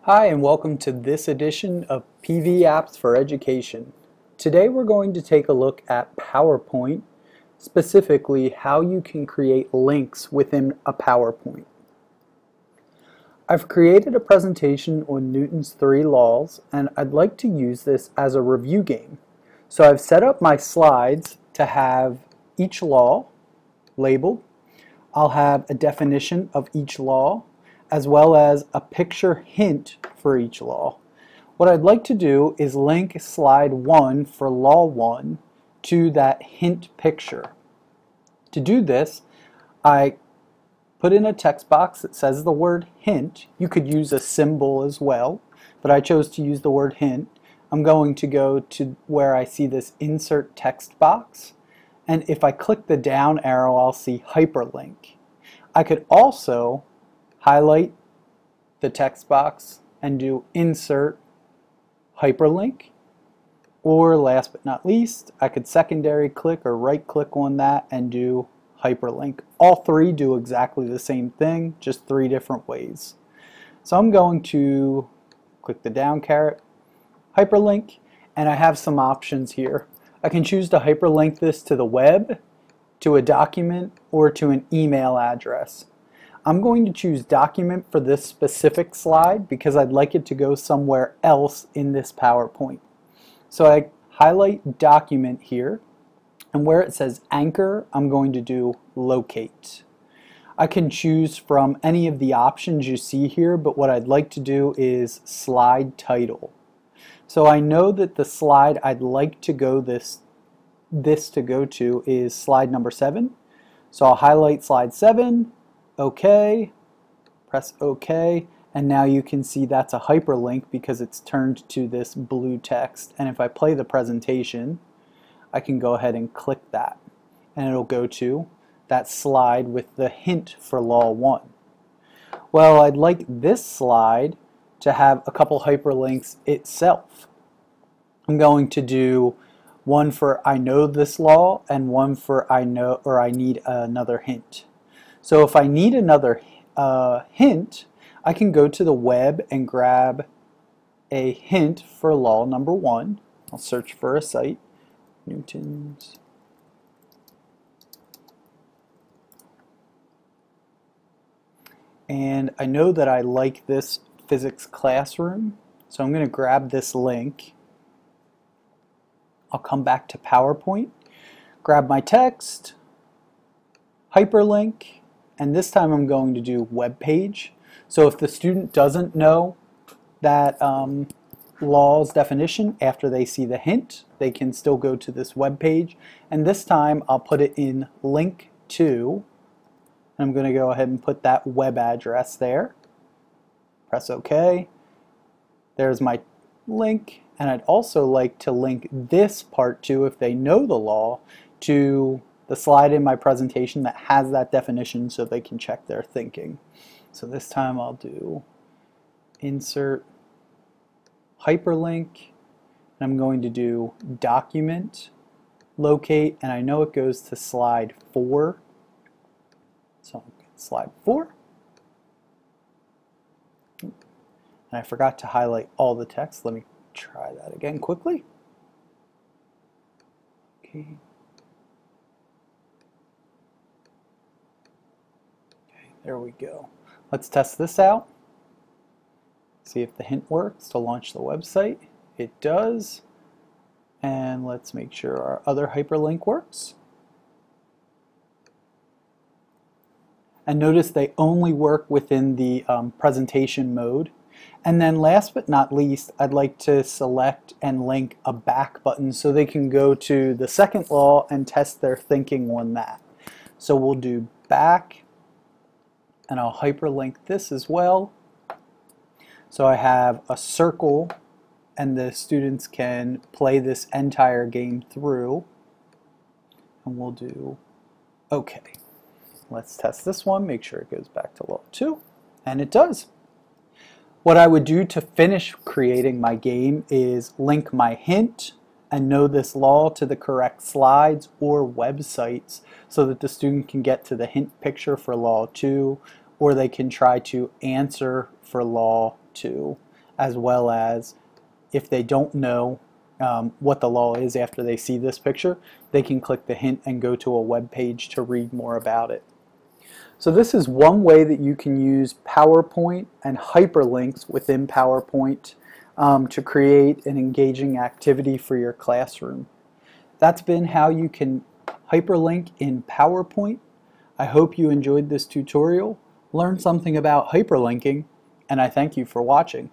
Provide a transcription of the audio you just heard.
Hi, and welcome to this edition of PV Apps for Education. Today we're going to take a look at PowerPoint, specifically how you can create links within a PowerPoint. I've created a presentation on Newton's 3 laws, and I'd like to use this as a review game. So I've set up my slides to have each law labeled. I'll have a definition of each law, as well as a picture hint for each law. What I'd like to do is link slide 1 for law 1 to that hint picture. To do this, I put in a text box that says the word hint. You could use a symbol as well, but I chose to use the word hint. I'm going to go to where I see this insert text box, and if I click the down arrow, I'll see hyperlink. I could also highlight the text box and do insert hyperlink, or last but not least, I could secondary click or right click on that and do hyperlink. All three do exactly the same thing, just 3 different ways. So I'm going to click the down caret, hyperlink, and I have some options here. I can choose to hyperlink this to the web, to a document, or to an email address. I'm going to choose document for this specific slide because I'd like it to go somewhere else in this PowerPoint. So I highlight document here, and where it says anchor, I'm going to do locate. I can choose from any of the options you see here, but what I'd like to do is slide title. So I know that the slide I'd like to go this to go to is slide number 7. So I'll highlight slide 7, OK, press OK, and now you can see that's a hyperlink because it's turned to this blue text. And if I play the presentation, I can go ahead and click that, and it'll go to that slide with the hint for law 1. Well, I'd like this slide to have a couple hyperlinks itself. I'm going to do one for I know this law and one for I know or I need another hint. So if I need another hint, I can go to the web and grab a hint for law number 1. I'll search for a site, Newton's. And I know that I like this physics classroom, so I'm going to grab this link. I'll come back to PowerPoint, grab my text, hyperlink, and this time I'm going to do web page. So if the student doesn't know that law's definition after they see the hint, they can still go to this web page. And this time I'll put it in link to. I'm going to go ahead and put that web address there. Press OK. There's my link. And I'd also like to link this part to, if they know the law, to the slide in my presentation that has that definition so they can check their thinking. So this time I'll do insert hyperlink, and I'm going to do document, locate, and I know it goes to slide 4. So slide 4. And I forgot to highlight all the text. Let me try that again quickly. Okay. There we go. Let's test this out. See if the hint works to launch the website. It does. And let's make sure our other hyperlink works. And notice they only work within the presentation mode. And then last but not least, I'd like to select and link a back button so they can go to the second law and test their thinking on that. So we'll do back, and I'll hyperlink this as well. So I have a circle, and the students can play this entire game through. And we'll do OK. Let's test this one, make sure it goes back to law 2, and it does. What I would do to finish creating my game is link my hint and know this law to the correct slides or websites so that the student can get to the hint picture for law 2, or they can try to answer for law 2. as well as if they don't know what the law is after they see this picture, they can click the hint and go to a web page to read more about it. So this is one way that you can use PowerPoint and hyperlinks within PowerPoint to create an engaging activity for your classroom. That's been how you can hyperlink in PowerPoint. I hope you enjoyed this tutorial, learned something about hyperlinking, and I thank you for watching.